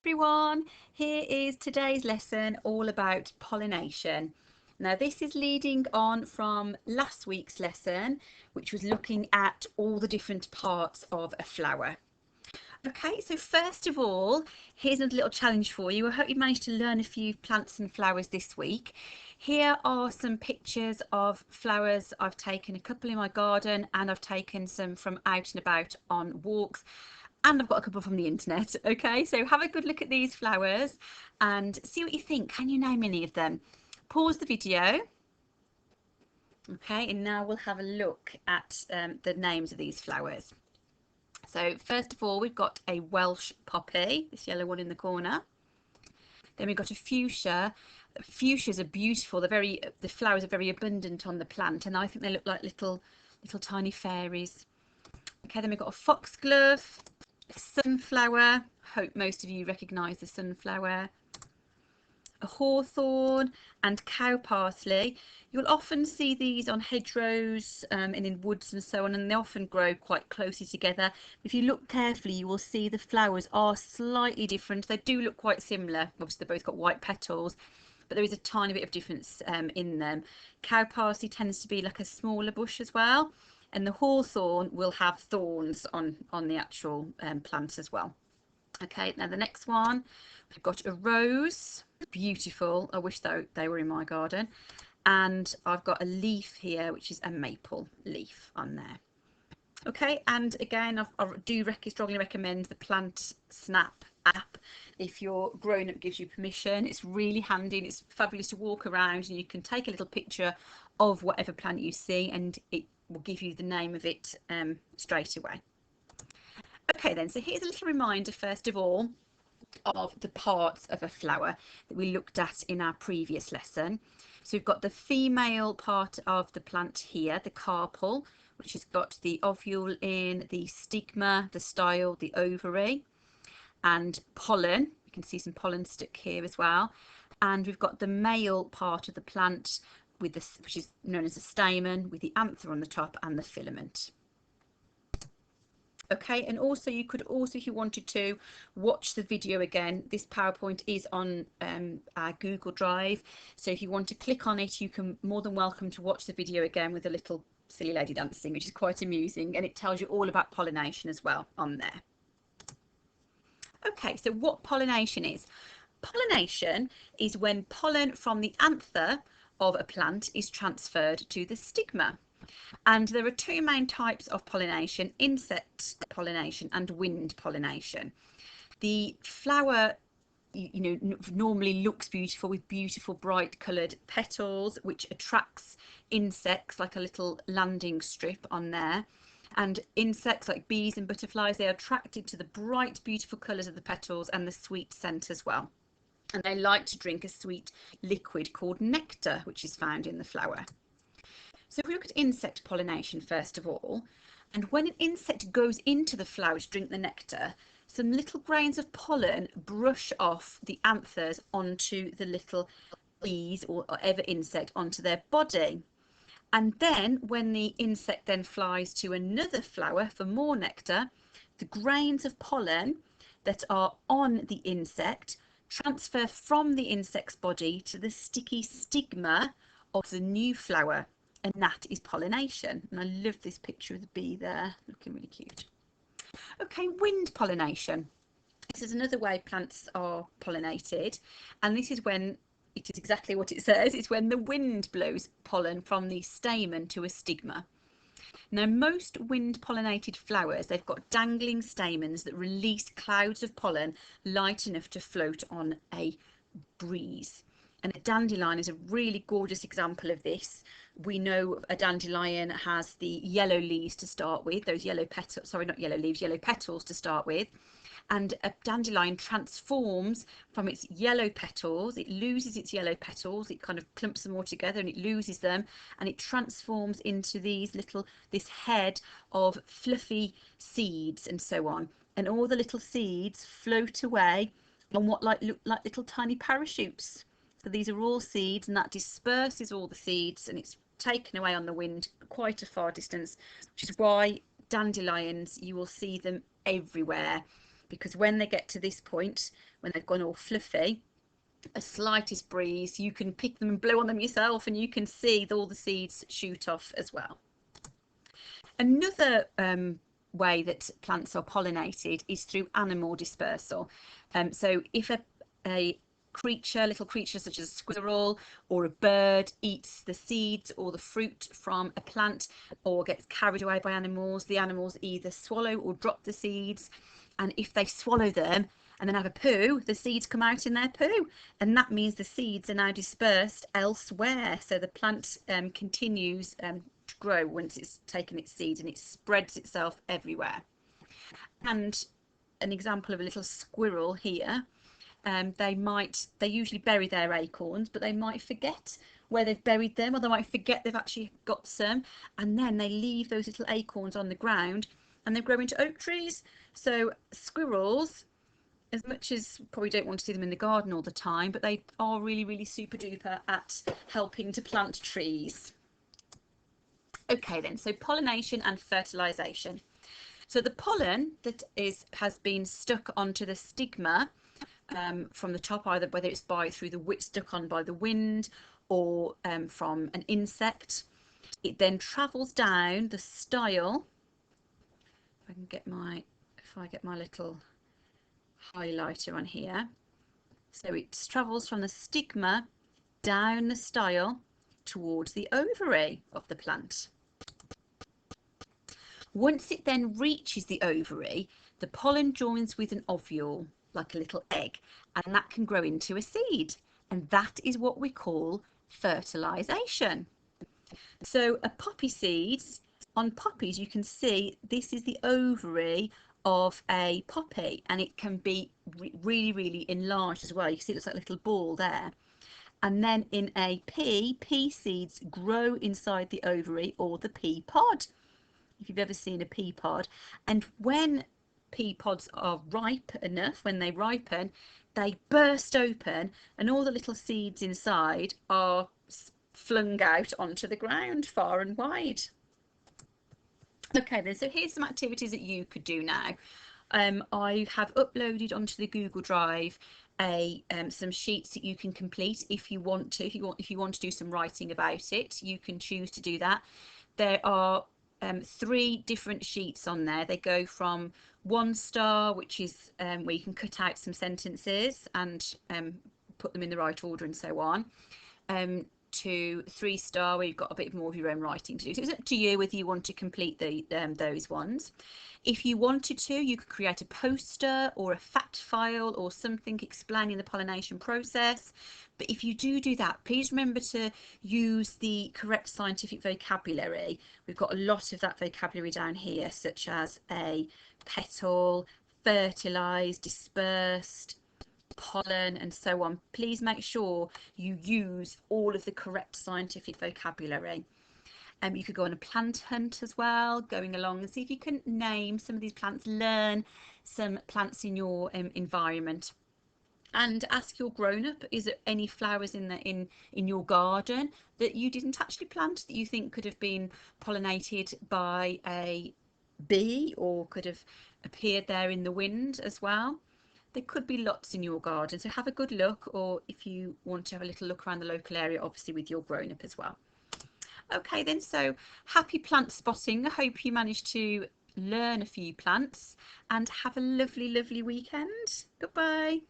everyone, here is today's lesson all about pollination. Now this is leading on from last week's lesson, which was looking at all the different parts of a flower. Okay, so first of all, here's another little challenge for you. I hope you managed to learn a few plants and flowers this week. Here are some pictures of flowers. I've taken a couple in my garden and I've taken some from out and about on walks. And I've got a couple from the internet. Okay, so have a good look at these flowers and see what you think. Can you name any of them? Pause the video. Okay, and now we'll have a look at the names of these flowers. So first of all, we've got a Welsh poppy, this yellow one in the corner. Then we've got a fuchsia. Fuchsias are beautiful. The flowers are very abundant on the plant, and I think they look like little tiny fairies. Okay, then we've got a foxglove, sunflower. Hope most of you recognise the sunflower. A hawthorn and cow parsley. You'll often see these on hedgerows and in woods and so on, and they often grow quite closely together. If you look carefully, you will see the flowers are slightly different. They do look quite similar. Obviously, they've both got white petals, but there is a tiny bit of difference in them. Cow parsley tends to be like a smaller bush as well, and the hawthorn will have thorns on the actual plant as well. Okay, now the next one, we've got a rose, beautiful. I wish they were in my garden. And I've got a leaf here, which is a maple leaf on there. Okay, and again, I do strongly recommend the Plant Snap app. If your grown-up gives you permission, it's really handy and it's fabulous to walk around and you can take a little picture of whatever plant you see and it will give you the name of it straight away. Okay then, so here's a little reminder first of all of the parts of a flower that we looked at in our previous lesson. So we've got the female part of the plant here, the carpel, which has got the ovule in, the stigma, the style, the ovary, and pollen. You can see some pollen stuck here as well. And we've got the male part of the plant with this, which is known as a stamen, with the anther on the top and the filament. Okay, and also you could if you wanted to watch the video again, this PowerPoint is on our Google Drive, so if you want to click on it, you can more than welcome to watch the video again with a little silly lady dancing, which is quite amusing, and it tells you all about pollination as well on there. Okay, so what pollination is? Pollination is when pollen from the anther of a plant is transferred to the stigma. And there are two main types of pollination: insect pollination and wind pollination. The flower, normally looks beautiful with beautiful bright coloured petals, which attracts insects, like a little landing strip on there. And insects like bees and butterflies, they're attracted to the bright, beautiful colours of the petals and the sweet scent as well. And they like to drink a sweet liquid called nectar, which is found in the flower. So if we look at insect pollination first of all, and when an insect goes into the flower to drink the nectar, some little grains of pollen brush off the anthers onto the little bees or whatever insect onto their body. And then when the insect then flies to another flower for more nectar, the grains of pollen that are on the insect transfer from the insect's body to the sticky stigma of the new flower. And that is pollination. And I love this picture of the bee there, looking really cute. Okay, wind pollination. This is another way plants are pollinated, and this is when it is exactly what it says. It's when the wind blows pollen from the stamen to a stigma. Now, most wind pollinated flowers, they've got dangling stamens that release clouds of pollen light enough to float on a breeze. And a dandelion is a really gorgeous example of this. We know a dandelion has the yellow leaves to start with, those yellow petals, sorry, not yellow leaves, yellow petals to start with. And a dandelion transforms from its yellow petals, it loses its yellow petals, it kind of clumps them all together and it loses them, and it transforms into this head of fluffy seeds and so on. And all the little seeds float away on what look like little tiny parachutes. So these are all seeds, and that disperses all the seeds and it's taken away on the wind quite a far distance, which is why dandelions, you will see them everywhere. because when they get to this point, when they've gone all fluffy, a slightest breeze, you can pick them and blow on them yourself, and you can see all the seeds shoot off as well. Another way that plants are pollinated is through animal dispersal. So if a little creature such as a squirrel or a bird eats the seeds or the fruit from a plant, or gets carried away by animals, the animals either swallow or drop the seeds, and if they swallow them and then have a poo, the seeds come out in their poo, and that means the seeds are now dispersed elsewhere, so the plant continues to grow once it's taken its seeds, and it spreads itself everywhere. And an example of a little squirrel here, they usually bury their acorns, but they might forget where they've buried them, or they might forget they've actually got some, and then they leave those little acorns on the ground and they grow into oak trees. So squirrels, as much as probably don't want to see them in the garden all the time, but they are really, really super duper at helping to plant trees. Okay then, so pollination and fertilization. So the pollen that has been stuck onto the stigma from the top, either whether it's stuck on by the wind, or from an insect, it then travels down the style. If I get my little highlighter on here, so it travels from the stigma down the style towards the ovary of the plant. Once it then reaches the ovary, the pollen joins with an ovule, like a little egg, and that can grow into a seed, and that is what we call fertilization. So a poppy seeds, on poppies you can see this is the ovary of a poppy, and it can be really, really enlarged as well. You can see it looks like a little ball there. And then in a pea seeds grow inside the ovary, or the pea pod, if you've ever seen a pea pod. And when pea pods are ripe enough, when they ripen, they burst open, and all the little seeds inside are flung out onto the ground far and wide. Okay then, so here's some activities that you could do now. I have uploaded onto the Google Drive some sheets that you can complete if you want to. If you want to do some writing about it, you can choose to do that. There are 3 different sheets on there. They go from 1 star, which is where you can cut out some sentences and put them in the right order and so on, to 3 star, where you've got a bit more of your own writing to do. So it's up to you whether you want to complete those ones. If you wanted to, you could create a poster or a fact file or something explaining the pollination process. But if you do that, please remember to use the correct scientific vocabulary. We've got a lot of that vocabulary down here, such as a petal, fertilized, dispersed, pollen, and so on. Please make sure you use all of the correct scientific vocabulary. You could go on a plant hunt as well, going along and see if you can name some of these plants, learn some plants in your environment, and ask your grown-up, is there any flowers in your garden that you didn't actually plant that you think could have been pollinated by a bee, or could have appeared there in the wind as well? There could be lots in your garden, so have a good look, or if you want to have a little look around the local area, obviously with your grown-up as well. Okay then, so happy plant spotting. I hope you managed to learn a few plants, and have a lovely, lovely weekend. Goodbye.